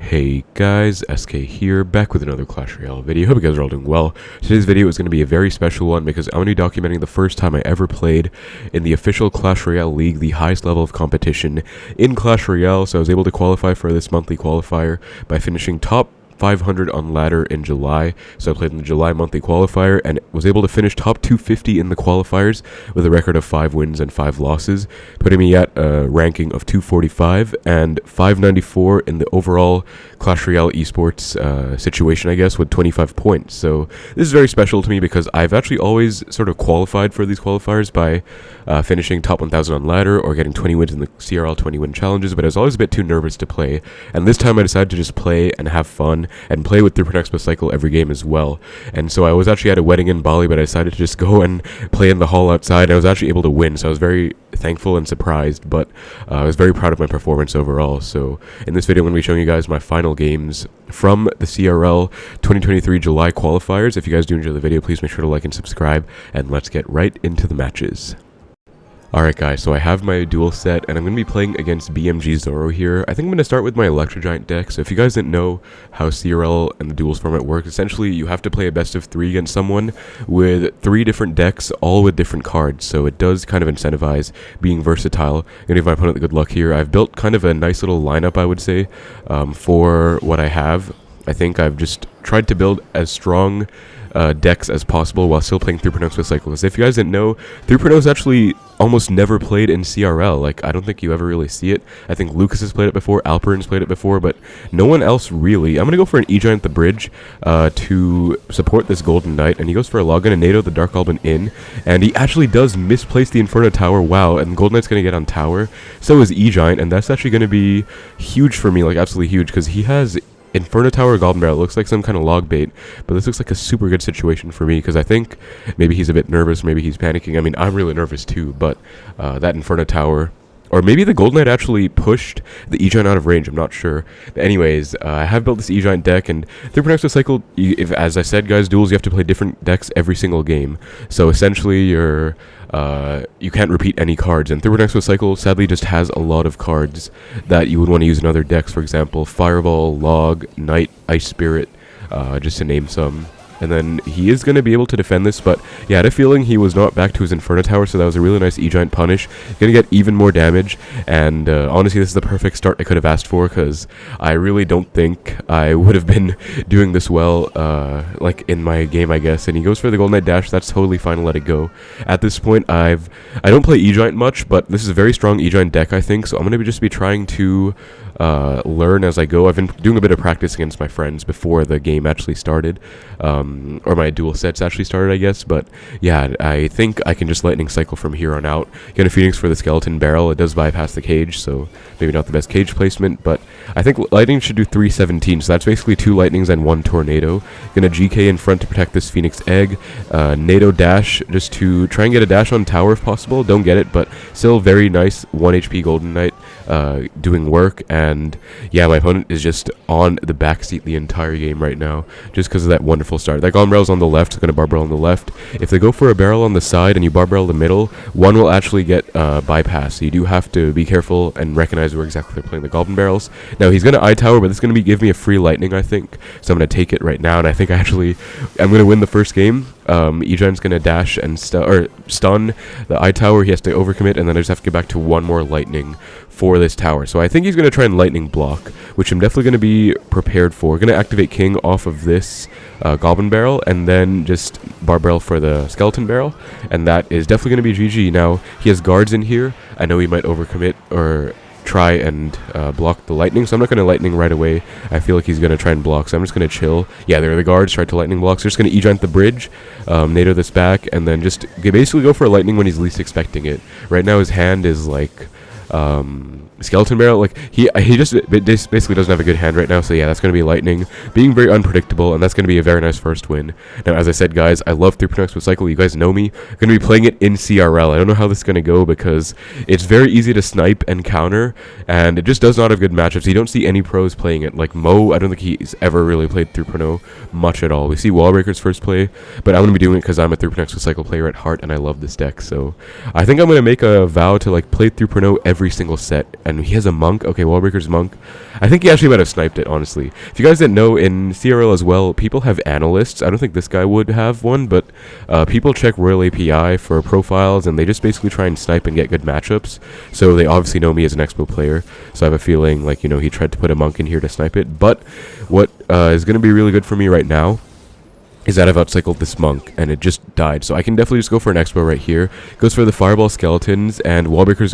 Hey guys, SK here, back with another Clash Royale video. Hope you guys are all doing well. Today's video is going to be a very special one because I'm going to be documenting the first time I ever played in the official Clash Royale League, the highest level of competition in Clash Royale. So I was able to qualify for this monthly qualifier by finishing top 500 on ladder in July. So I played in the July monthly qualifier and was able to finish top 250 in the qualifiers with a record of 5 wins and 5 losses, putting me at a ranking of 245 and 594 in the overall Clash Royale esports situation, I guess, with 25 points. So this is very special to me because I've actually always sort of qualified for these qualifiers by finishing top 1000 on ladder or getting 20 wins in the CRL 20 win challenges, but I was always a bit too nervous to play, and this time I decided to just play and have fun and play with 3 Expo cycle every game as well. And so I was actually at a wedding in Bali, but I decided to just go and play in the hall outside, and I was actually able to win, so I was very thankful and surprised, but I was very proud of my performance overall. So in this video I'm going to be showing you guys my final games from the CRL 2023 July qualifiers. If you guys do enjoy the video, please make sure to like and subscribe, and let's get right into the matches. Alright guys, so I have my duel set, and I'm going to be playing against BMG Zoro here. I think I'm going to start with my Electro Giant deck. So if you guys didn't know how CRL and the duels format works, essentially you have to play a best of 3 against someone with 3 different decks, all with different cards. So it does kind of incentivize being versatile. I'm going to give my opponent the good luck here. I've built kind of a nice little lineup, I would say, for what I have. I think I've just tried to build as strong decks as possible while still playing 3 Expo cycles. If you guys didn't know, 3 is actually almost never played in CRL. Like, I don't think you ever really see it. I think Lucas has played it before, Alperin's played it before, but no one else really. I'm going to go for an E-Giant the Bridge to support this Golden Knight, and he goes for a Login and NATO the Dark Goblin in, and he actually does misplace the Inferno Tower. Wow, and Golden Knight's going to get on tower. So is E-Giant, and that's actually going to be huge for me, like absolutely huge, because he has Inferno Tower, Goblin Barrel. It looks like some kind of log bait, but this looks like a super good situation for me because I think maybe he's a bit nervous, maybe he's panicking. I mean, I'm really nervous too, but that Inferno Tower, or maybe the Golden Knight actually pushed the E-Giant out of range, I'm not sure. But anyways, I have built this E-Giant deck, and through Expo cycle, as I said guys, duels, you have to play different decks every single game. So essentially you can't repeat any cards, and through Expo cycle sadly just has a lot of cards that you would want to use in other decks. For example, Fireball, Log, Knight, Ice Spirit, just to name some. And then he is going to be able to defend this, but yeah, I had a feeling he was not back to his Inferno Tower, so that was a really nice E-Giant punish. Going to get even more damage, and honestly, this is the perfect start I could have asked for, because I really don't think I would have been doing this well, like in my game, I guess. And he goes for the Golden Knight dash. That's totally fine to let it go. At this point, I don't play E-Giant much, but this is a very strong E-Giant deck, I think, so I'm going to just be trying to learn as I go. I've been doing a bit of practice against my friends before the game actually started, or my duel sets actually started, I guess. But yeah, I think I can just lightning cycle from here on out. Get a Phoenix for the skeleton barrel. It does bypass the cage, so maybe not the best cage placement, but I think lightning should do 317, so that's basically 2 lightnings and 1 tornado. Gonna GK in front to protect this Phoenix egg. NATO dash just to try and get a dash on tower if possible. Don't get it, but still very nice 1 HP Golden Knight doing work. And yeah, my opponent is just on the backseat the entire game right now, just because of that wonderful start. That Golden Barrel's on the left, so going to bar barrel on the left. If they go for a barrel on the side and you bar barrel the middle, one will actually get bypassed, so you do have to be careful and recognize where exactly they're playing the Goblin Barrels. Now he's going to eye-tower, but this is going to give me a free lightning, I think, so I'm going to take it right now, and I think I'm going to win the first game. E-Giant's going to dash and stun the eye-tower. He has to overcommit, and then I just have to get back to 1 more lightning for this tower. So I think he's going to try and lightning block, which I'm definitely going to be prepared for. Going to activate King off of this Goblin Barrel, and then just bar barrel for the Skeleton Barrel, and that is definitely going to be GG. Now, he has guards in here. I know he might overcommit or try and block the lightning, so I'm not going to lightning right away. I feel like he's going to try and block, so I'm just going to chill. Yeah, there are the guards, try to lightning block, so just going to E-Giant the Bridge, NATO this back, and then just basically go for a lightning when he's least expecting it. Right now his hand is like Skeleton Barrel, like he just basically doesn't have a good hand right now, so yeah, that's going to be lightning, being very unpredictable, and that's going to be a very nice first win. Now, as I said guys, I love 3 Expo cycle. You guys know me. I'm going to be playing it in CRL. I don't know how this is going to go because it's very easy to snipe and counter, and it just does not have good matchups. You don't see any pros playing it. Like Mo, I don't think he's ever really played 3 much at all. We see Wallbreaker's first play, but I'm going to be doing it because I'm a 3 Expo cycle player at heart, and I love this deck. So I think I'm going to make a vow to like play 3 every single set and he has a monk. Okay, Wallbreaker's monk. I think he actually might have sniped it, honestly. If you guys didn't know, in CRL as well, people have analysts. I don't think this guy would have one, but people check Royale API for profiles, and they just basically try and snipe and get good matchups. So they obviously know me as an Xbow player, so I have a feeling, like, you know, he tried to put a monk in here to snipe it. But what is going to be really good for me right now is that I've outcycled this monk, and it just died. So I can definitely just go for an Xbow right here. Goes for the fireball skeletons, and Wallbreakers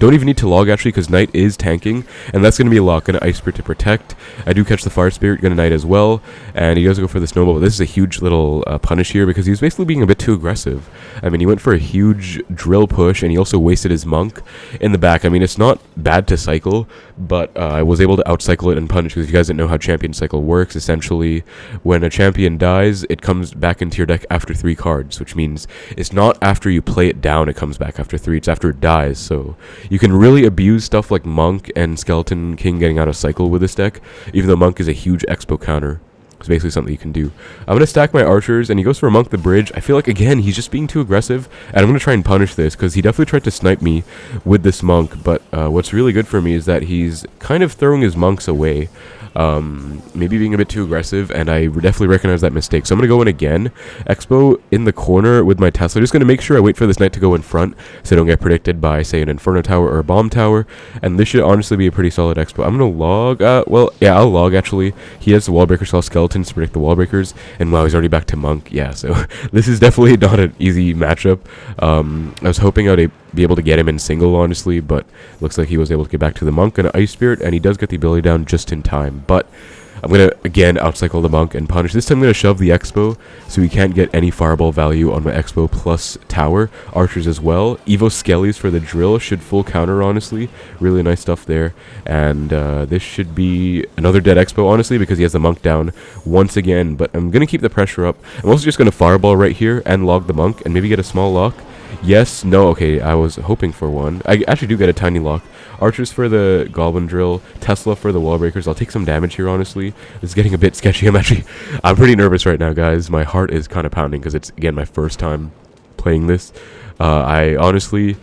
don't even need to log, actually, because Knight is tanking, and that's going to be a lock. Gonna Ice Spirit to protect. I do catch the Fire Spirit, gonna Knight as well, and he does go for the Snowball. But this is a huge little punish here, because he was basically being a bit too aggressive. I mean, he went for a huge drill push, and he also wasted his monk in the back. I mean, it's not bad to cycle, but I was able to outcycle it and punish, because if you guys didn't know how champion cycle works, essentially, when a champion dies, it comes back into your deck after 3 cards, which means it's not after you play it down it comes back after 3, it's after it dies. So you can really abuse stuff like Monk and Skeleton King getting out of cycle with this deck, even though Monk is a huge Expo counter. It's basically something you can do. I'm going to stack my archers, and he goes for a Monk the bridge. I feel like, again, he's just being too aggressive, and I'm going to try and punish this, because he definitely tried to snipe me with this Monk, but what's really good for me is that he's kind of throwing his Monks away. Maybe being a bit too aggressive, and I definitely recognize that mistake. So I'm going to go in again. Expo in the corner with my Tesla. Just going to make sure I wait for this Knight to go in front so I don't get predicted by, say, an Inferno Tower or a Bomb Tower. And this should honestly be a pretty solid Expo. I'm going to log. Well, yeah, I'll log, actually. He has the Wallbreaker Skull Skeletons to predict the Wallbreakers. And wow, he's already back to Monk. Yeah, so this is definitely not an easy matchup. I was hoping I'd be able to get him in single, honestly, but looks like he was able to get back to the Monk and Ice Spirit, and he does get the ability down just in time. But I'm going to, again, outcycle the Monk and punish. This time I'm going to shove the Expo, so he can't get any fireball value on my Expo plus Tower. Archers as well. Evo Skellies for the drill should full counter, honestly. Really nice stuff there. And this should be another dead Expo, honestly, because he has the Monk down once again. But I'm going to keep the pressure up. I'm also just going to fireball right here and log the Monk and maybe get a small lock. Yes, no, okay, I was hoping for one. I actually do get a tiny lock. Archers for the Goblin Drill, Tesla for the Wallbreakers. I'll take some damage here, honestly. It's getting a bit sketchy. I'm pretty nervous right now, guys. My heart is kind of pounding because it's, again, my first time playing this. I honestly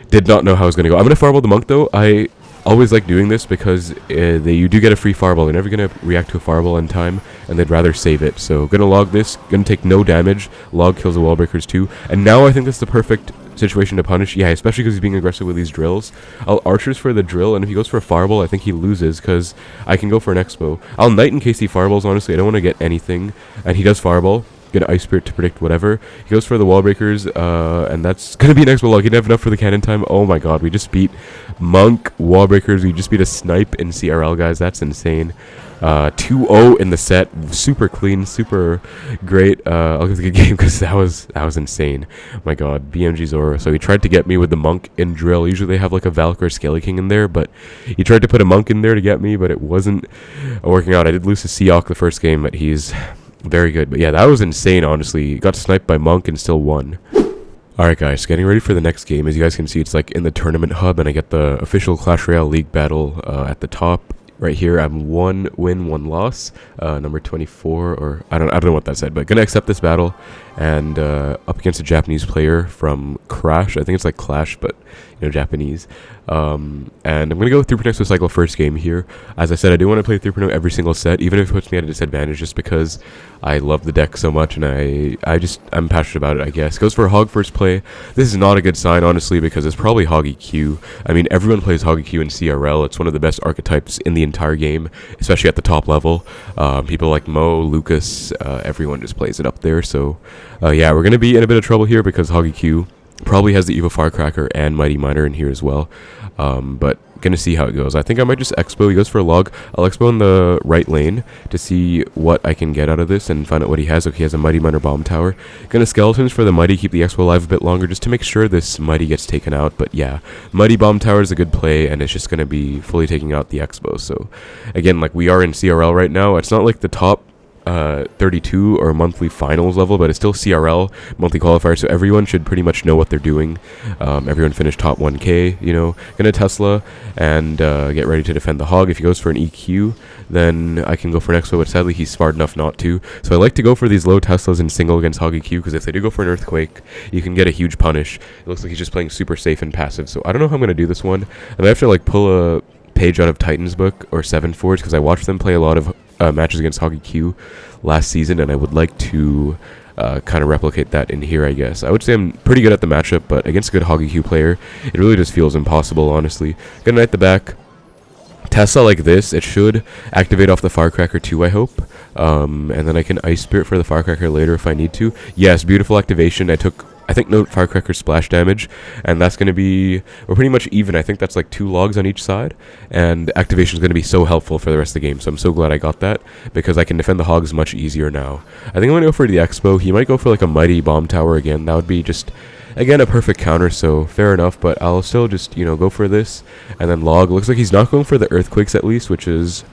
did not know how I was going to go. I'm going to fireball the Monk, though. I always like doing this because you do get a free fireball. They're never going to react to a fireball in time, and they'd rather save it. So going to log this, going to take no damage. Log kills the Wallbreakers too. And now I think that's the perfect situation to punish. Yeah, especially because he's being aggressive with these drills. I'll Archers for the drill, and if he goes for a fireball, I think he loses because I can go for an Expo. I'll Knight in case he fireballs, honestly. I don't want to get anything. And he does fireball. Get an Ice Spirit to predict whatever. He goes for the Wallbreakers, and that's going to be an Expo log. He didn't have enough for the cannon time. Oh my god, we just beat Monk, Wallbreakers. We just beat a Snipe in CRL, guys. That's insane. 2-0 in the set. Super clean, super great. I'll give it a good game because that was insane. My god, BMG Zoro. So he tried to get me with the Monk in drill. Usually they have like a Valkyrie Skelly King in there, but he tried to put a Monk in there to get me, but it wasn't working out. I did lose to Seok the first game, but he's very good. But yeah, that was insane, honestly. Got sniped by Monk and still won. Alright guys, getting ready for the next game. As you guys can see, it's like in the tournament hub, and I get the official Clash Royale League battle at the top. Right here, I'm 1 win, 1 loss, number 24, or I don't know what that said, but gonna accept this battle, and up against a Japanese player from Crash. I think it's like Clash, but you know, Japanese. And I'm gonna go 3-Pro cycle first game here. As I said, I do want to play 3-Pro every single set, even if it puts me at a disadvantage, just because I love the deck so much, and I'm passionate about it, I guess. Goes for a Hog first play. This is not a good sign, honestly, because it's probably Hog EQ. I mean, everyone plays Hog EQ in CRL. It's one of the best archetypes in the entire game, especially at the top level. People like Mo, Lucas, everyone just plays it up there. So yeah, we're gonna be in a bit of trouble here because Hog EQ probably has the Evo Firecracker and Mighty Miner in here as well. But gonna see how it goes. I think I might just Expo. He goes for a log. I'll Expo in the right lane to see what I can get out of this and find out what he has. Okay, he has a Mighty Miner Bomb Tower. Gonna Skeletons for the Mighty, keep the Expo alive a bit longer just to make sure this Mighty gets taken out. But yeah, Mighty Bomb Tower is a good play, and it's just gonna be fully taking out the Expo. So again, like, we are in CRL right now. It's not like the top 32 or monthly finals level, but it's still CRL, monthly qualifier, so everyone should pretty much know what they're doing. Everyone finished top 1k, you know, gonna Tesla and get ready to defend the hog. If he goes for an EQ, then I can go for an Xbow, but sadly he's smart enough not to. So I like to go for these low Teslas in single against hog EQ, because if they do go for an Earthquake, you can get a huge punish. It looks like he's just playing super safe and passive, so I don't know how I'm gonna do this one. And I have to like pull a page out of Titan's book or Seven Forge, because I watched them play a lot of matches against hog EQ last season, and I would like to kind of replicate that in here, I guess. I would say I'm pretty good at the matchup, but against a good hog EQ player, it really just feels impossible, honestly. Gonna knight the back. Tesla like this, it should activate off the Firecracker too, I hope. And then I can Ice Spirit for the Firecracker later if I need to. Yes, beautiful activation. I think no Firecracker splash damage, and that's going to be, we're pretty much even. I think that's like 2 logs on each side, and activation is going to be so helpful for the rest of the game, so I'm so glad I got that, because I can defend the hogs much easier now. I think I'm going to go for the Xbow. He might go for like a Mighty Bomb Tower again. That would be just, again, a perfect counter, so fair enough, but I'll still just, you know, go for this, and then log. Looks like he's not going for the Earthquakes at least, which is,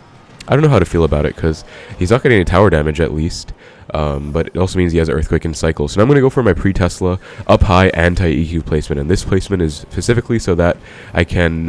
I don't know how to feel about it, because he's not getting any tower damage at least. But it also means he has Earthquake and Cycle. So now I'm going to go for my pre-Tesla up high anti-EQ placement. And this placement is specifically so that I can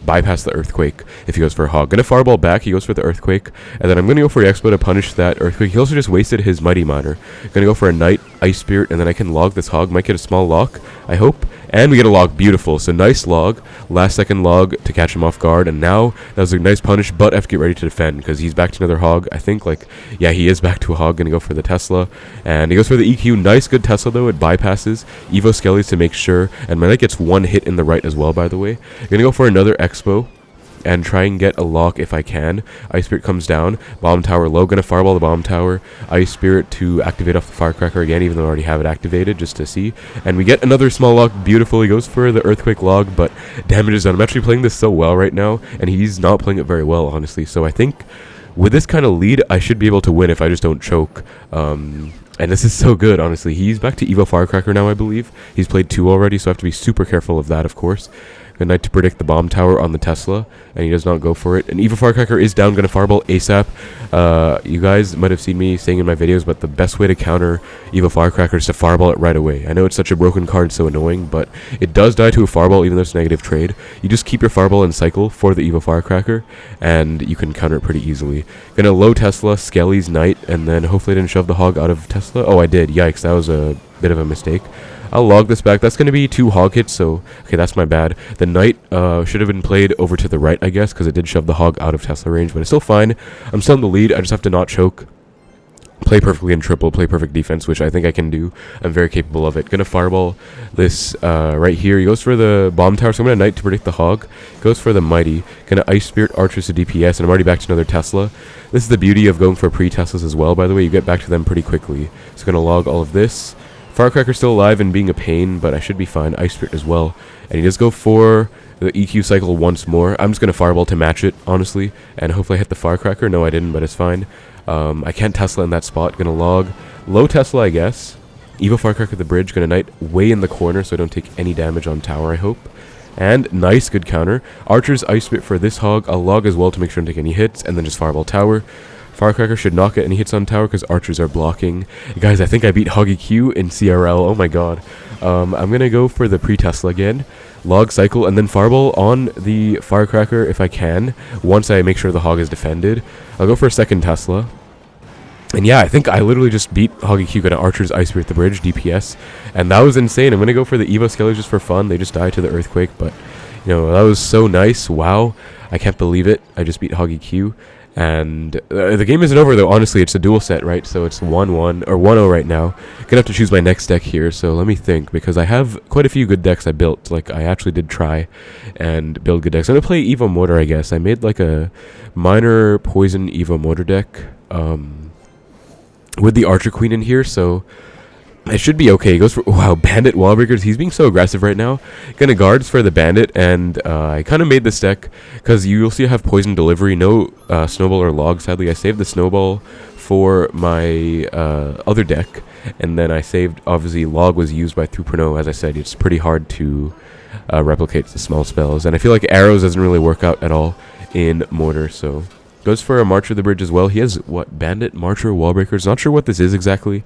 bypass the Earthquake if he goes for a hog. Going to Fireball back, he goes for the Earthquake. And then I'm going to go for the Expo to punish that Earthquake. He also just wasted his Mighty Miner. Going to go for a Knight, Ice Spirit, and then I can log this hog. Might get a small lock, I hope. And we get a log. Beautiful. So nice log. Last second log to catch him off guard. And now that was a nice punish, but I have to get ready to defend because he's back to another hog. I think, like, yeah, he is back to a hog. Going to go for the Tesla. And he goes for the EQ. Nice, good Tesla, though. It bypasses Evo Skellies to make sure. And my Knight gets 1 hit in the right as well, by the way. Going to go for another Expo and try and get a lock if I can. Ice Spirit comes down. Bomb Tower low. Gonna Fireball the Bomb Tower. Ice Spirit to activate off the Firecracker again, even though I already have it activated, just to see. And we get another small lock. Beautiful. He goes for the Earthquake log, but damage is done. I'm actually playing this so well right now, and he's not playing it very well, honestly. So I think with this kind of lead, I should be able to win if I just don't choke. And this is so good, honestly. He's back to Evo Firecracker now, I believe. He's played 2 already, so I have to be super careful of that, of course. Good night to predict the Bomb Tower on the Tesla, and he does not go for it. And Evo Firecracker is down, gonna Fireball ASAP. You guys might have seen me saying in my videos, but the best way to counter Evo Firecracker is to Fireball it right away. I know it's such a broken card, so annoying, but it does die to a Fireball, even though it's negative trade. You just keep your Fireball in cycle for the Evo Firecracker, and you can counter it pretty easily. Gonna low Tesla, Skelly's Knight, and then hopefully I didn't shove the hog out of Tesla. Oh, I did. Yikes, that was a bit of a mistake. I'll log this back. That's going to be 2 hog hits, so okay, that's my bad. The Knight should have been played over to the right, I guess, because it did shove the hog out of Tesla range, but it's still fine. I'm still in the lead. I just have to not choke. Play perfectly in triple, play perfect defense, which I think I can do. I'm very capable of it. Gonna Fireball this right here. He goes for the Bomb Tower, so I'm gonna Knight to predict the hog. Goes for the Mighty. Gonna Ice Spirit Archers to DPS, and I'm already back to another Tesla. This is the beauty of going for pre-Teslas as well, by the way. You get back to them pretty quickly. So gonna log all of this. Firecracker's still alive and being a pain, but I should be fine. Ice Spirit as well. And he does go for the EQ cycle once more. I'm just going to Fireball to match it, honestly. And hopefully I hit the Firecracker. No, I didn't, but it's fine. I can't Tesla in that spot. Going to log. Low Tesla, I guess. Evo Firecracker at the bridge. Going to Knight way in the corner so I don't take any damage on tower, I hope. And nice, good counter. Archer's Ice Spirit for this hog. I'll log as well to make sure I don't take any hits. And then just Fireball tower. Firecracker should not get any hits on tower because archers are blocking. Guys, I think I beat Hoggy Q in CRL. Oh my god. I'm going to go for the pre-Tesla again. Log cycle and then Fireball on the Firecracker if I can. Once I make sure the hog is defended. I'll go for a second Tesla. And yeah, I think I literally just beat Hoggy Q. Gonna Archer's Ice Spirit at the bridge, DPS. And that was insane. I'm going to go for the Evo Skellies just for fun. They just died to the Earthquake. But, you know, that was so nice. Wow. I can't believe it. I just beat Hoggy Q. And the game isn't over, though. Honestly, it's a duel set, right? So it's 1-1, or 1-0 right now. Gonna have to choose my next deck here, so let me think. Because I have quite a few good decks I built. Like, I actually did try and build good decks. I'm gonna play Evo Mortar, I guess. I made, like, a minor poison Evo Mortar deck with the Archer Queen in here, so it should be okay. He goes for, wow, Bandit Wallbreakers. He's being so aggressive right now. Gonna guards for the Bandit, and I kind of made this deck because you'll see I have Poison Delivery, no Snowball or Log. Sadly, I saved the Snowball for my other deck, and then I saved, obviously, Log was used by Thuperno. As I said, it's pretty hard to replicate the small spells, and I feel like Arrows doesn't really work out at all in Mortar, so Goes for a Marcher of the Bridge as well. He has, what, Bandit, Marcher, Wallbreakers. Not sure what this is exactly.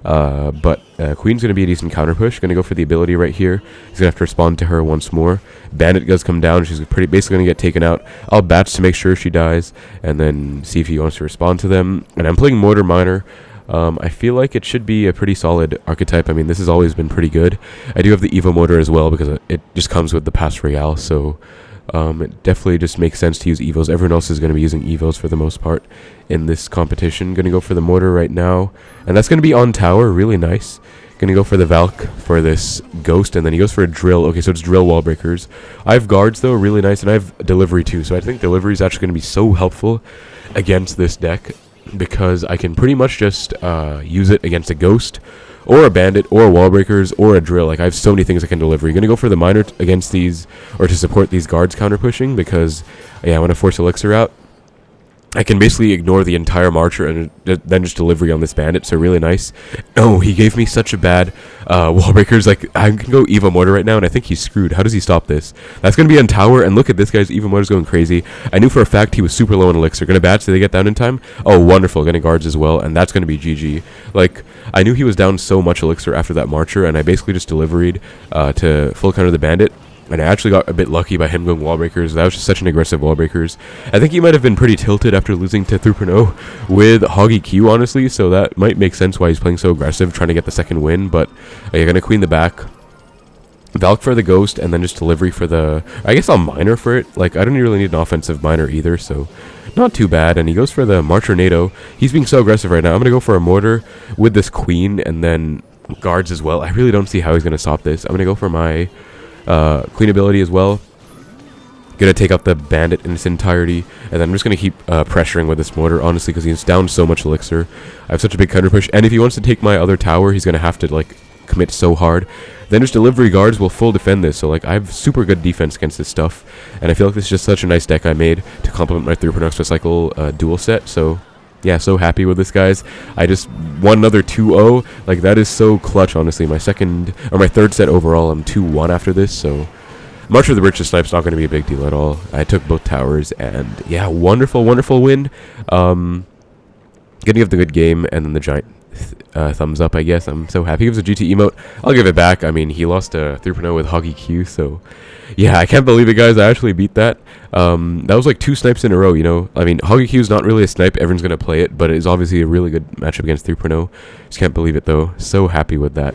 But Queen's going to be a decent counter push. Going to go for the ability right here. He's going to have to respond to her once more. Bandit does come down. She's basically going to get taken out. I'll Bats to make sure she dies, and then see if he wants to respond to them. And I'm playing Mortar Miner. I feel like it should be a pretty solid archetype. I mean, this has always been pretty good. I do have the Evo Mortar as well because it just comes with the Pass Royale, so it definitely just makes sense to use Evos. Everyone else is going to be using Evos for the most part in this competition. Going to go for the Mortar right now, and that's going to be on tower. Really nice. Going to go for the Valk for this Ghost, and then he goes for a Drill. Okay, so it's Drill Wall Breakers. I have Guards, though, really nice, and I have Delivery, too. So I think Delivery is actually going to be so helpful against this deck because I can pretty much just use it against a Ghost or a Bandit, or Wall Breakers, or a Drill. Like, I have so many things I can deliver. You're going to go for the Miner against these, or to support these Guards counter-pushing, because, yeah, I want to force Elixir out. I can basically ignore the entire Marcher and then just delivery on this Bandit, so really nice. Oh, he gave me such a bad Wall Breakers. Like, I can go Evo Mortar right now, and I think he's screwed. How does he stop this? That's going to be on tower, and look at this guy's Evo Mortar's going crazy. I knew for a fact he was super low on Elixir. Going to Bats, did they get down in time? Oh, wonderful. Going to Guards as well, and that's going to be GG. Like, I knew he was down so much Elixir after that Marcher, and I basically just deliveried to full counter the Bandit. And I actually got a bit lucky by him going Wall Breakers. That was just such an aggressive Wall Breakers. I think he might have been pretty tilted after losing to 3.0 with Hoggy Q, honestly. So that might make sense why he's playing so aggressive, trying to get the second win. But you're going to Queen the back. Valk for the Ghost, and then just delivery for the... I guess I'll Miner for it. Like, I don't really need an offensive Miner either, so not too bad. And he goes for the Marcher NATO. He's being so aggressive right now. I'm going to go for a Mortar with this Queen, and then Guards as well. I really don't see how he's going to stop this. I'm going to go for my... Queen ability as well. Gonna take out the Bandit in its entirety, and then I'm just gonna keep pressuring with this Mortar, honestly, because he's down so much Elixir. I have such a big counter push, and if he wants to take my other tower, he's gonna have to like commit so hard. Then just Delivery Guards will full defend this, so like I have super good defense against this stuff, and I feel like this is just such a nice deck I made to complement my 3.0 Extra Cycle duel set. So yeah, so happy with this, guys. I just won another 2-0. Like, that is so clutch, honestly. My third set overall, I'm 2-1 after this, so Marcher of the Bridge Snipe's not going to be a big deal at all. I took both towers, and yeah, wonderful, wonderful win. Gonna give the good game, and then the giant thumbs up, I guess. I'm so happy. He gives a GT emote. I'll give it back. I mean, he lost to 3.0 with Hoggy Q, so yeah, I can't believe it, guys. I actually beat that. That was like 2 snipes in a row, you know. I mean, Hoggy Q is not really a snipe. Everyone's going to play it, but it is obviously a really good matchup against 3.0. Just can't believe it, though. So happy with that.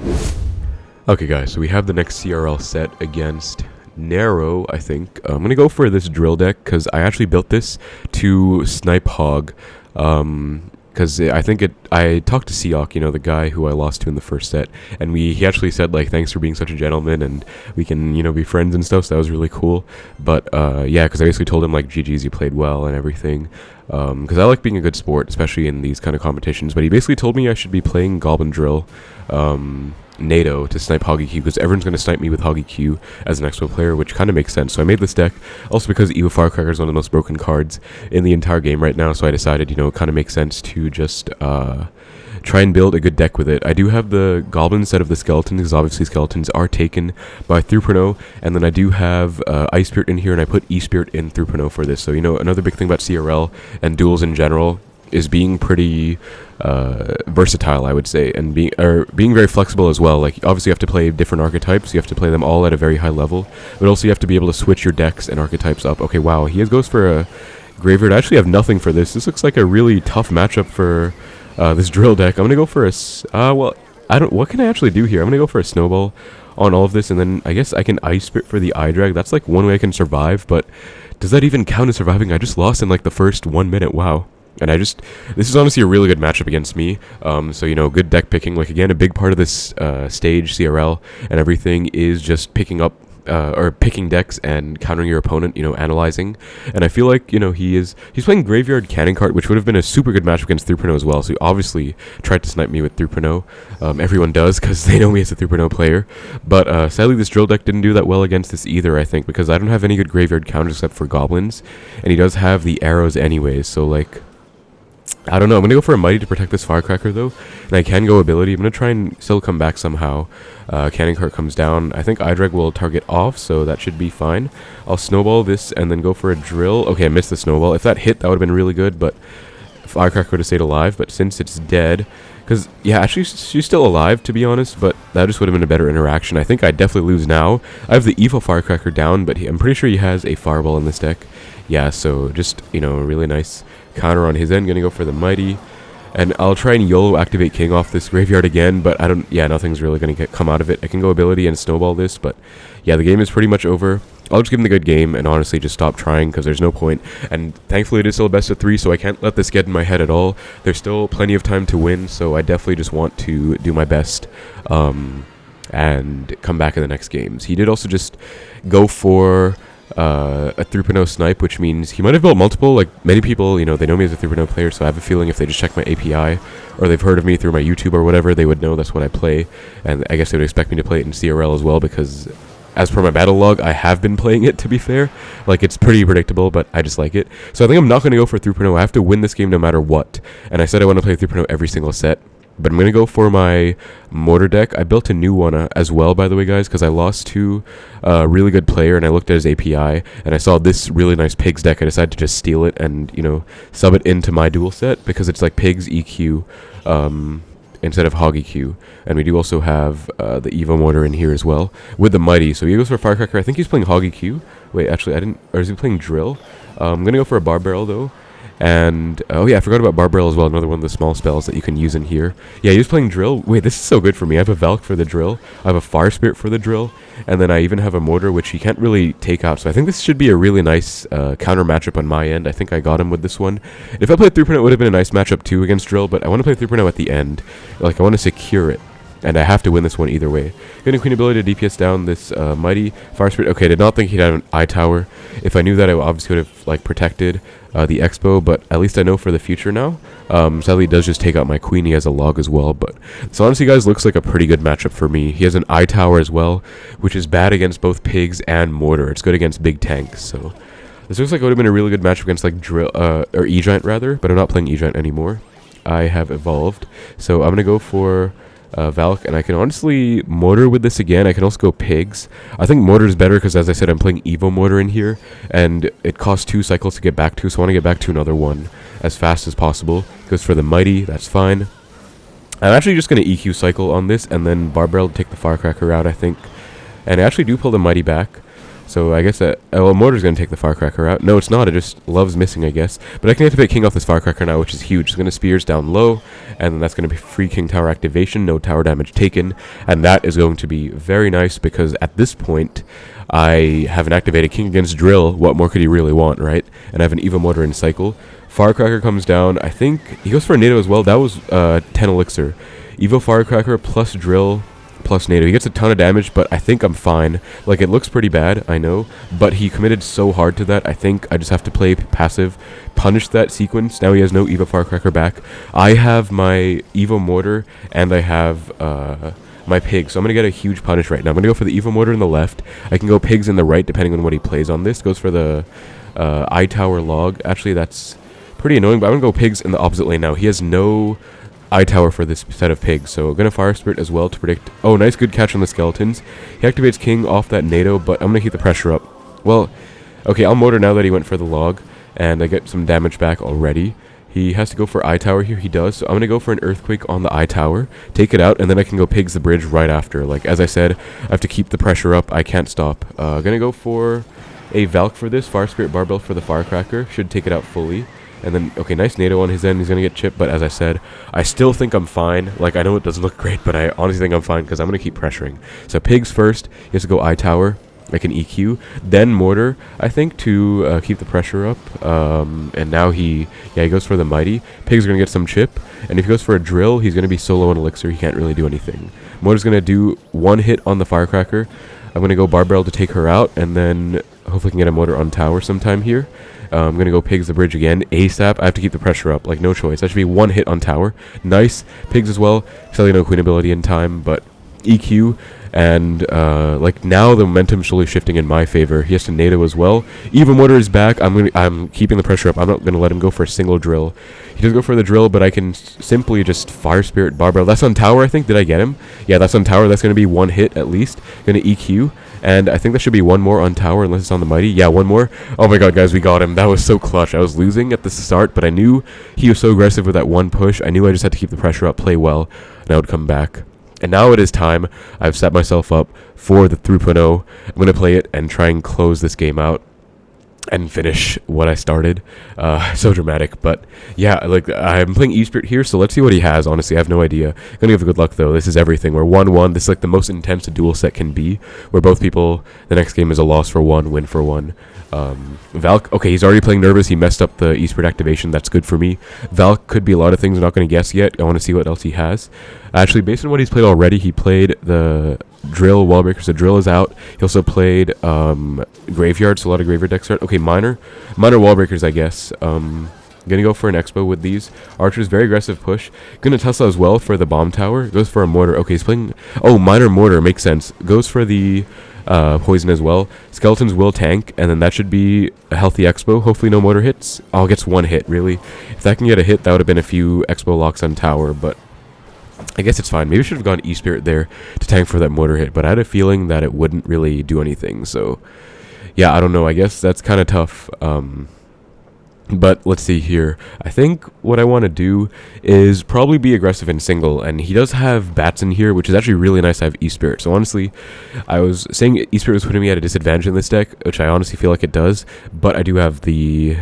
Okay, guys, so we have the next CRL set against Narrow, I think. I'm going to go for this drill deck because I actually built this to snipe Hog. Because I think I talked to Seok, you know, the guy who I lost to in the first set, and he actually said, like, thanks for being such a gentleman, and we can, you know, be friends and stuff, so that was really cool. But, yeah, because I basically told him, like, GG's, you played well and everything, because I like being a good sport, especially in these kind of competitions. But he basically told me I should be playing Goblin Drill, NATO to snipe Hoggy Q, because everyone's going to snipe me with Hoggy Q as an Xbow player, which kind of makes sense. So I made this deck, also because Evo Firecracker is one of the most broken cards in the entire game right now, so I decided, you know, it kind of makes sense to just try and build a good deck with it. I do have the Goblin instead of the Skeletons, because obviously Skeletons are taken by 3.0, and then I do have Ice Spirit in here, and I put E-Spirit in 3.0 for this. So, you know, another big thing about CRL and duels in general is being pretty versatile, I would say, and being very flexible as well. Like, obviously you have to play different archetypes, you have to play them all at a very high level, but also you have to be able to switch your decks and archetypes up. Okay, wow, he goes for a Graveyard. I actually have nothing for this. This looks like a really tough matchup for this drill deck. I'm gonna go for a what can I actually do here? I'm gonna go for a Snowball on all of this, and then I guess I can Ice Spirit for the Eye Drag. That's like one way I can survive, but does that even count as surviving? I just lost in like the first 1 minute. Wow. And this is honestly a really good matchup against me. So, you know, good deck picking. Like, again, a big part of this stage, CRL, and everything is just picking up, or picking decks and countering your opponent, you know, analyzing. And I feel like, you know, he's playing Graveyard Cannon Cart, which would have been a super good matchup against 3.0 as well. So he obviously tried to snipe me with 3.0. Everyone does, because they know me as a 3.0 player. But sadly, this drill deck didn't do that well against this either, I think, because I don't have any good Graveyard counters except for Goblins. And he does have the arrows anyways, so, like, I don't know. I'm going to go for a Mighty to protect this Firecracker, though. And I can go ability. I'm going to try and still come back somehow. Cannon Cart comes down. I think Idrag will target off, so that should be fine. I'll Snowball this and then go for a Drill. Okay, I missed the Snowball. If that hit, that would have been really good, but Firecracker would have stayed alive. But since it's dead... Because, yeah, actually, she's still alive, to be honest, but that just would have been a better interaction. I think I'd definitely lose now. I have the Evil Firecracker down, but I'm pretty sure he has a Fireball in this deck. Yeah, so just, you know, a really nice counter on his end. Gonna go for the Mighty. And I'll try and YOLO activate King off this graveyard again, but I don't... Yeah, nothing's really gonna come out of it. I can go ability and Snowball this, but yeah, the game is pretty much over. I'll just give him the good game and honestly just stop trying because there's no point. And thankfully it is still a best of 3, so I can't let this get in my head at all. There's still plenty of time to win, so I definitely just want to do my best and come back in the next games. He did also just go for a 3.0 snipe, which means he might have built multiple. Like many people, you know, they know me as a 3.0 player, so I have a feeling if they just check my API or they've heard of me through my YouTube or whatever, they would know that's what I play. And I guess they would expect me to play it in CRL as well because... As per my battle log, I have been playing it, to be fair. Like, it's pretty predictable, but I just like it. So I think I'm not going to go for 3.0. I have to win this game no matter what. And I said I want to play 3.0 every single set. But I'm going to go for my Mortar deck. I built a new one as well, by the way, guys, because I lost to a really good player, and I looked at his API, and I saw this really nice Pigs deck. I decided to just steal it and, you know, sub it into my duel set, because it's like Pigs EQ, instead of Hog EQ. And we do also have the Evo Mortar in here as well with the Mighty. So he goes for Firecracker. I think he's playing Hog EQ. Wait, actually, I didn't... Or is he playing Drill? I'm going to go for a Bar Barrel, though. And, oh yeah, I forgot about Bar Barrel as well, another one of the small spells that you can use in here. Yeah, he was playing Drill. Wait, this is so good for me. I have a Valk for the Drill. I have a Fire Spirit for the Drill. And then I even have a Mortar, which he can't really take out. So I think this should be a really nice counter matchup on my end. I think I got him with this one. If I played 3.0, it would have been a nice matchup too against Drill, but I want to play 3.0 at the end. Like, I want to secure it. And I have to win this one either way. Getting Queen ability to DPS down this Mighty Fire Spirit. Okay, did not think he'd have an Eye Tower. If I knew that, I obviously would have like protected the Xbow, but at least I know for the future now. Sadly, he does just take out my Queen. He has a log as well, but so honestly, guys, looks like a pretty good matchup for me. He has an Eye Tower as well, which is bad against both Pigs and Mortar. It's good against big tanks, so this looks like it would have been a really good matchup against like Drill or E-Giant rather, but I'm not playing E-Giant anymore. I have evolved, so I'm gonna go for Valk, and I can honestly Mortar with this again. I can also go Pigs. I think Mortar is better because, as I said, I'm playing Evo Mortar in here, and it costs 2 cycles to get back to, so I want to get back to another one as fast as possible. Goes for the Mighty, that's fine. I'm actually just going to EQ cycle on this, and then Bar Barrel to take the Firecracker out, I think. And I actually do pull the Mighty back. So I guess that... well, Mortar's going to take the Firecracker out. No, it's not. It just loves missing, I guess. But I can activate King off this Firecracker now, which is huge. It's going to Spears down low, and then that's going to be free King Tower activation. No tower damage taken. And that is going to be very nice, because at this point, I have an activated King against Drill. What more could he really want, right? And I have an Evo Mortar in cycle. Firecracker comes down. I think he goes for a NATO as well. That was 10 Elixir. Evo Firecracker plus Drill... plus NATO. He gets a ton of damage, but I think I'm fine. Like, it looks pretty bad, I know, but he committed so hard to that. I think I just have to play passive, punish that sequence. Now he has no Evo Firecracker back. I have my Evo Mortar, and I have my Pig, so I'm going to get a huge punish right now. I'm going to go for the Evo Mortar in the left. I can go Pigs in the right, depending on what he plays on this. Goes for the Eye Tower log. Actually, that's pretty annoying, but I'm going to go Pigs in the opposite lane now. He has no... Eye Tower for this set of Pigs, so I'm gonna Fire Spirit as well to predict. Oh, nice, good catch on the Skeletons. He activates King off that NATO, but I'm gonna keep the pressure up. Well, okay, I'll Mortar now that he went for the log, and I get some damage back already. He has to go for Eye Tower here, he does, so I'm gonna go for an Earthquake on the Eye Tower, take it out, and then I can go Pigs the bridge right after. Like, as I said, I have to keep the pressure up, I can't stop. Gonna go for a Valk for this, Fire Spirit Barbell for the Firecracker, should take it out fully. And then, okay, nice NATO on his end. He's going to get chipped, but as I said, I still think I'm fine. Like, I know it doesn't look great, but I honestly think I'm fine because I'm going to keep pressuring. So Pigs first. He has to go Eye Tower. I can EQ. Then Mortar, I think, to keep the pressure up. And now he goes for the Mighty. Pigs are going to get some chip. And if he goes for a Drill, he's going to be solo on Elixir. He can't really do anything. Mortar's going to do one hit on the Firecracker. I'm going to go Bar Barrel to take her out, and then hopefully can get a Mortar on tower sometime here. I'm going to go Pigs the bridge again. ASAP. I have to keep the pressure up. Like, no choice. That should be one hit on tower. Nice. Pigs as well. Sadly, no Queen ability in time, but EQ, and like now the momentum's slowly shifting in my favor. He has to NATO as well. Even Mortar is back. I'm keeping the pressure up. I'm not gonna let him go for a single drill. He does go for the drill, but I can simply just Fire Spirit Barbell. That's on tower, I think. Did I get him? Yeah, that's on tower. That's gonna be one hit at least. Gonna EQ. And I think there should be one more on tower, unless it's on the Mighty. Yeah, one more. Oh my god, guys, we got him. That was so clutch. I was losing at the start, but I knew he was so aggressive with that one push. I knew I just had to keep the pressure up, play well, and I would come back. And now it is time. I've set myself up for the 3.0. I'm going to play it and try and close this game out and finish what I started. So dramatic, but yeah, like I'm playing E-Spirit here, so let's see what he has. Honestly, I have no idea. Gonna give good luck though. This is everything. We're 1-1. This is like the most intense a duel set can be, where both people, the next game is a loss for one, win for one. Valk, okay, he's already playing nervous. He messed up the E-Spirit activation. That's good for me. Valk could be a lot of things I'm not going to guess yet. I want to see what else he has. Actually, based on what he's played already, he played the Drill, Wall Breaker, so Drill is out. He also played Graveyard, so a lot of Graveyard decks start. Okay, Minor Wall Breakers, I guess. Gonna go for an Xbow with these. Archer's very aggressive push. Gonna Tesla as well for the Bomb Tower. Goes for a Mortar. Okay, he's playing... Oh, Minor Mortar, makes sense. Goes for the... poison as well. Skeletons will tank, and then that should be a healthy Xbow. Hopefully no mortar hits. Oh, gets one hit, really. If that can get a hit, that would have been a few Xbow locks on tower, but I guess it's fine. Maybe I should have gone E-Spirit there to tank for that mortar hit, but I had a feeling that it wouldn't really do anything, so yeah, I don't know. I guess that's kind of tough. But let's see here. I think what I want to do is probably be aggressive in single, and he does have bats in here, which is actually really nice to have E-Spirit. So honestly, I was saying E-Spirit was putting me at a disadvantage in this deck, which I honestly feel like it does, but I do have the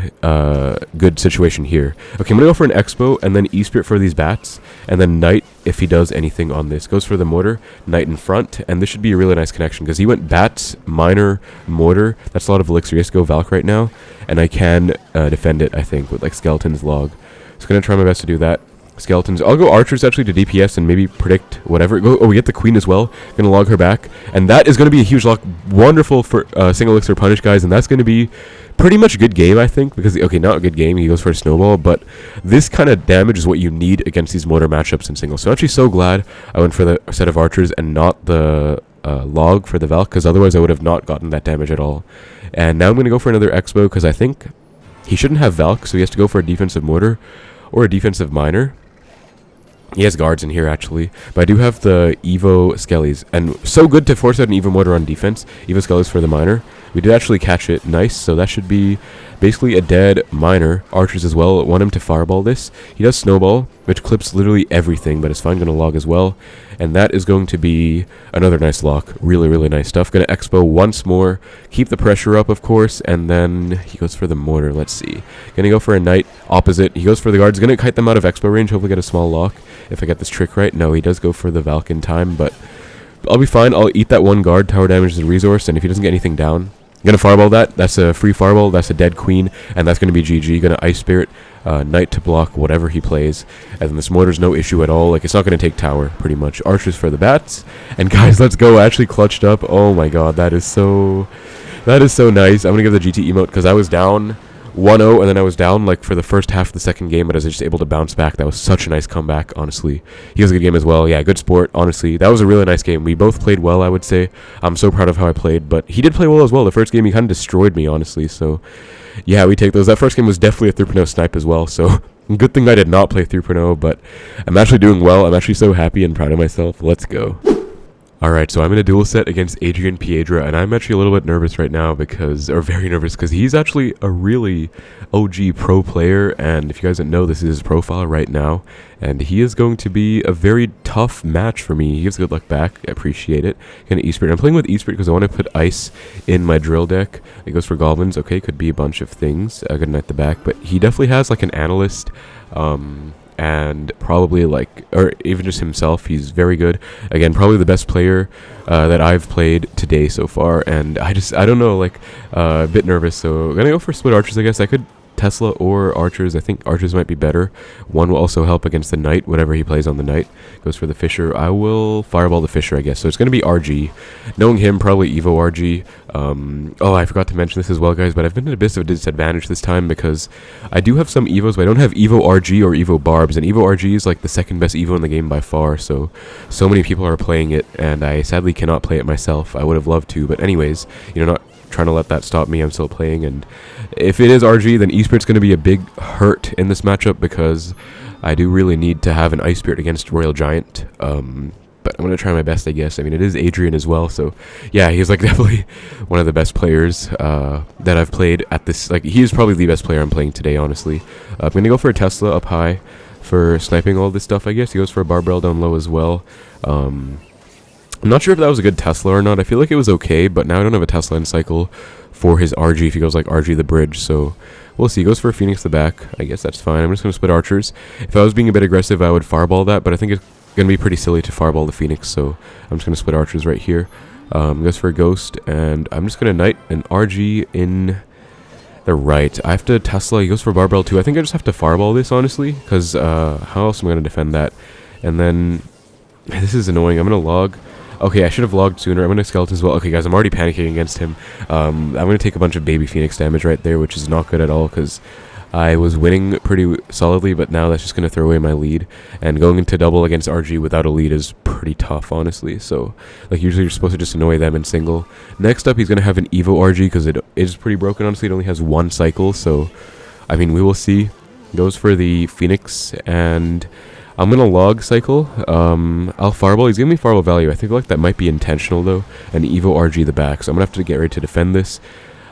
good situation here. Okay, I'm going to go for an Xbow, and then E-Spirit for these bats, and then Knight if he does anything on this. Goes for the Mortar, Knight in front, and this should be a really nice connection, because he went bats, Minor, Mortar. That's a lot of elixir. He has to go Valk right now, and I can defend it, I think, with like Skeleton's log. So gonna try my best to do that. Skeletons. I'll go Archers actually to DPS and maybe predict whatever. Oh, we get the Queen as well. Gonna log her back, and that is gonna be a huge lock. Wonderful for single elixir punish, guys, and that's gonna be pretty much a good game, I think, because okay, not a good game. He goes for a snowball, but this kind of damage is what you need against these mortar matchups in single. So I'm actually so glad I went for the set of Archers and not the log for the Valk, because otherwise I would have not gotten that damage at all. And now I'm going to go for another Xbow, because I think he shouldn't have Valk, so he has to go for a defensive Mortar or a defensive Minor. He has guards in here, actually, but I do have the Evo Skellies, and so good to force out an Evo Mortar on defense. Evo Skellies for the Minor. We did actually catch it. Nice, so that should be basically a dead Minor. Archers as well. Want him to fireball this. He does Snowball, which clips literally everything, but it's fine. Going to log as well, and that is going to be another nice lock. Really, really nice stuff. Going to Expo once more. Keep the pressure up, of course, and then he goes for the Mortar. Let's see. Going to go for a Knight opposite. He goes for the guards. Going to kite them out of Expo range. Hopefully get a small lock. If I get this trick right. No, he does go for the Valk in time, but I'll be fine. I'll eat that one guard. Tower damage is a resource, and if he doesn't get anything down, I'm going to fireball that. That's a free fireball. That's a dead Queen, and that's going to be GG. Going to Ice Spirit Knight to block whatever he plays, and then this Mortar's no issue at all. Like, it's not going to take tower, pretty much. Archers for the bats, and guys, let's go. I actually clutched up. Oh my god, that is so nice. I'm going to give the GT emote, because I was down 1-0, and then I was down like for the first half of the second game, but I was just able to bounce back. That was such a nice comeback, honestly. He has a good game as well. Yeah, good sport, honestly. That was a really nice game. We both played well, I would say. I'm so proud of how I played, but he did play well as well. The first game, he kind of destroyed me, honestly, so yeah, we take those. That first game was definitely a 3.0 snipe as well, so good thing I did not play 3.0, but I'm actually doing well. I'm actually so happy and proud of myself. Let's go. Alright, so I'm in a duel set against Adrian Piedra, and I'm actually a little bit nervous right now very nervous, because he's actually a really OG pro player, and if you guys didn't know, this is his profile right now, and he is going to be a very tough match for me. He gives good luck back. I appreciate it. Gonna E-Spirit. I'm playing with E-Spirit because I want to put ice in my drill deck. It goes for goblins. Okay, could be a bunch of things. Good night the back, but he definitely has like an analyst, and probably like, or even just himself, he's very good. Again, probably the best player that I've played today so far, and I don't know, like, a bit nervous, so I'm gonna go for split archers, I guess. I could Tesla or archers. I think archers might be better. One will also help against the knight, whatever he plays on the knight. Goes for the fisher. I will fireball the fisher, I guess. So it's going to be RG. Knowing him, probably Evo RG. Oh, I forgot to mention this as well, guys, but I've been at a bit of a disadvantage this time because I do have some Evos, but I don't have Evo RG or Evo Barbs, and Evo RG is like the second best Evo in the game by far, so many people are playing it, and I sadly cannot play it myself. I would have loved to, but anyways, you know, not trying to let that stop me. I'm still playing, and if it is RG, then E-Spirit's going to be a big hurt in this matchup because I do really need to have an Ice Spirit against Royal Giant. But I'm going to try my best, I guess. I mean, it is Adrian as well, so yeah, he's like definitely one of the best players that I've played at this. Like, he is probably the best player I'm playing today, honestly. I'm going to go for a Tesla up high for sniping all this stuff, I guess. He goes for a barbell down low as well. I'm not sure if that was a good Tesla or not. I feel like it was okay, but now I don't have a Tesla in cycle for his RG if he goes like RG the bridge, so we'll see. He goes for a Phoenix the back. I guess that's fine. I'm just going to split archers. If I was being a bit aggressive, I would fireball that, but I think it's going to be pretty silly to fireball the Phoenix, so I'm just going to split archers right here. Goes for a ghost, and I'm just going to knight an RG in the right. I have to Tesla. He goes for barbell too. I think I just have to fireball this, honestly, because how else am I going to defend that? And then this is annoying. I'm going to log. Okay, I should have logged sooner. I'm going to skeleton as well. Okay, guys, I'm already panicking against him. I'm going to take a bunch of baby Phoenix damage right there, which is not good at all because I was winning pretty solidly, but now that's just going to throw away my lead. And going into double against RG without a lead is pretty tough, honestly. So, like, usually you're supposed to just annoy them in single. Next up, he's going to have an Evo RG because it is pretty broken, honestly. It only has one cycle, so, I mean, we will see. Goes for the Phoenix, and I'm going to log cycle. I'll fireball. He's giving me fireball value. I think like that might be intentional, though. And Evo RG the back, so I'm going to have to get ready to defend this.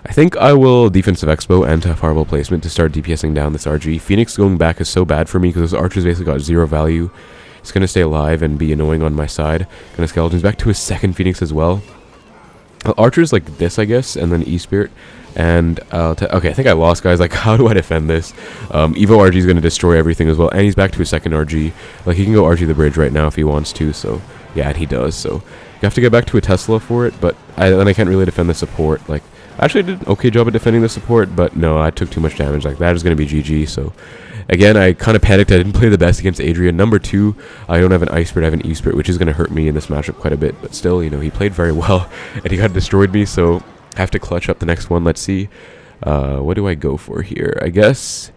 I think I will defensive Xbow and fireball placement to start DPSing down this RG. Phoenix going back is so bad for me because those archers basically got 0 value. He's going to stay alive and be annoying on my side. Going to skeletons back to his second Phoenix as well. Archers like this, I guess, and then E-Spirit. And okay, I think I lost, guys. Like, how do I defend this? Evo RG is going to destroy everything as well. And he's back to his second RG. Like, he can go RG the bridge right now if he wants to. So, yeah, and he does. So, you have to get back to a Tesla for it. But then I can't really defend the support. Like, actually, I did an okay job at defending the support, but no, I took too much damage. Like, that is going to be GG, so again, I kind of panicked. I didn't play the best against Adrian. Number 2, I don't have an Ice Spirit, I have an E-Spirit, which is going to hurt me in this matchup quite a bit, but still, you know, he played very well, and he got destroyed me, so I have to clutch up the next one. Let's see. What do I go for here? I guess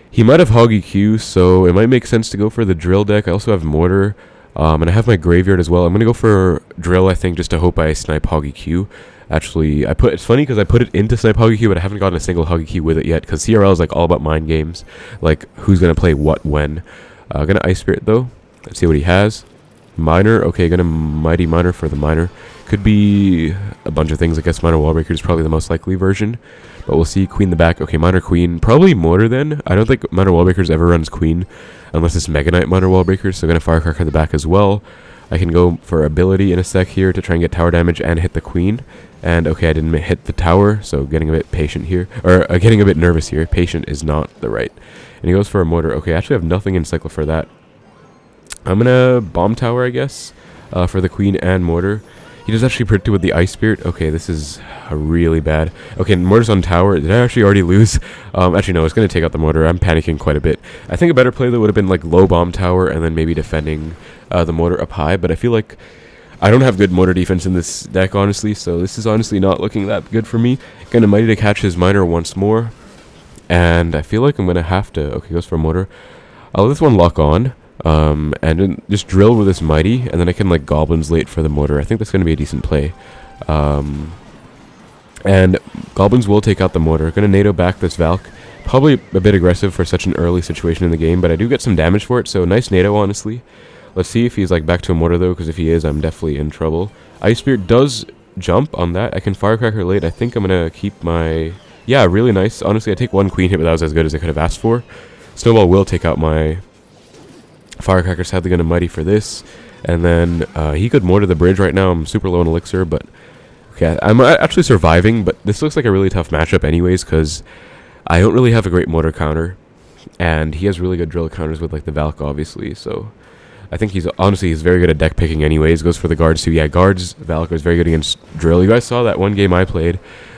he might have Hog EQ, so it might make sense to go for the drill deck. I also have mortar, and I have my graveyard as well. I'm going to go for drill, I think, just to hope I snipe Hog EQ. Actually, it's funny because I put it into snipe Hog EQ, but I haven't gotten a single Hog EQ with it yet, because CRL is like all about mind games, like who's going to play what when. Gonna Ice Spirit though. Let's see what he has. Miner, okay, gonna Mighty Miner for the Miner. Could be a bunch of things. I guess Miner Wallbreaker is probably the most likely version, but we'll see. Queen the back. Okay, Miner Queen. Probably Mortar then. I don't think Miner Wallbreakers ever runs Queen, unless it's Mega Knight Miner Wallbreakers, so gonna Firecracker the back as well. I can go for ability in a sec here to try and get tower damage and hit the Queen. And okay, I didn't hit the tower, so getting a bit patient here. Or getting a bit nervous here. Patient is not the right. And he goes for a mortar. Okay, I actually have nothing in cycle for that. I'm gonna bomb tower, I guess, for the Queen and mortar. He does actually predict with the Ice Spirit. Okay, this is really bad. Okay, mortar's on tower. Did I actually already lose? Actually, no, it's going to take out the mortar. I'm panicking quite a bit. I think a better play, though, would have been, like, low bomb tower and then maybe defending the mortar up high. But I feel like I don't have good mortar defense in this deck, honestly. So this is honestly not looking that good for me. Going to Mighty to catch his Miner once more. And I feel like I'm going to have to... Okay, goes for mortar. I'll let this one lock on. And then just drill with this Mighty, and then I can like Goblins late for the mortar. I think that's going to be a decent play. And Goblins will take out the mortar. Going to NATO back this Valk. Probably a bit aggressive for such an early situation in the game, but I do get some damage for it, so nice NATO, honestly. Let's see if he's like back to a mortar, though, because if he is, I'm definitely in trouble. Ice Spirit does jump on that. I can Firecracker late. I think I'm going to keep my... Yeah, really nice. Honestly, I take one Queen hit, but that was as good as I could have asked for. Snowball will take out my... Firecracker, sadly going to Mighty for this, and then he could mortar the bridge right now. I'm super low on elixir, but okay, I'm actually surviving, but this looks like a really tough matchup anyways, because I don't really have a great mortar counter, and he has really good drill counters with like the Valk, obviously, so I think he's very good at deck picking anyways. Goes for the guards too. Yeah, guards, Valk is very good against drill. You guys saw that one game I played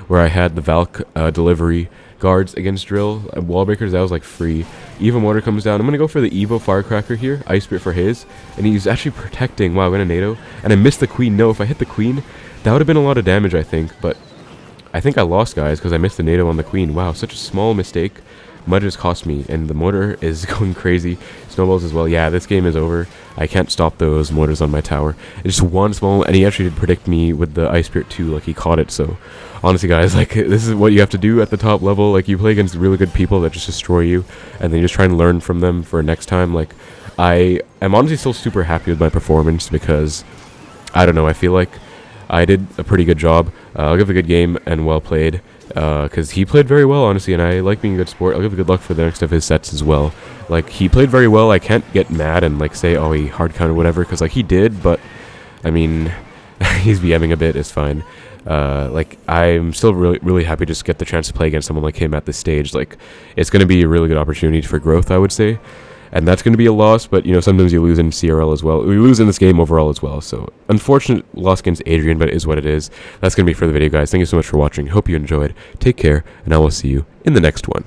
where I had the Valk delivery guards against drill. Wall breakers, that was like free. Evo mortar comes down. I'm gonna go for the Evo firecracker here. Ice spirit for his, and he's actually protecting. Wow, I'm gonna NATO, and I missed the queen. No, if I hit the queen, that would have been a lot of damage, I think. But I think I lost, guys, because I missed the NATO on the queen. Wow, such a small mistake. Mud just cost me, and the mortar is going crazy. Snowballs as well. Yeah, this game is over. I can't stop those mortars on my tower. It's just one small, and he actually did predict me with the Ice Spirit too. Like, he caught it. So honestly, guys, like, this is what you have to do at the top level. Like, you play against really good people that just destroy you, and then you just try and learn from them for next time. Like, I am honestly still super happy with my performance because, I don't know, I feel like I did a pretty good job. I'll give a good game and well played. Because he played very well, honestly, and I like being a good sport. I'll give a good luck for the next of his sets as well. Like, he played very well. I can't get mad and, like, say, oh, he hard counted whatever, because, like, he did, but, I mean, he's BMing a bit, it's fine. Like, I'm still really happy to just get the chance to play against someone like him at this stage. Like, it's going to be a really good opportunity for growth, I would say. And that's going to be a loss, but, you know, sometimes you lose in CRL as well. We lose in this game overall as well. So, unfortunate loss against Adrian, but it is what it is. That's going to be for the video, guys. Thank you so much for watching. Hope you enjoyed. Take care, and I will see you in the next one.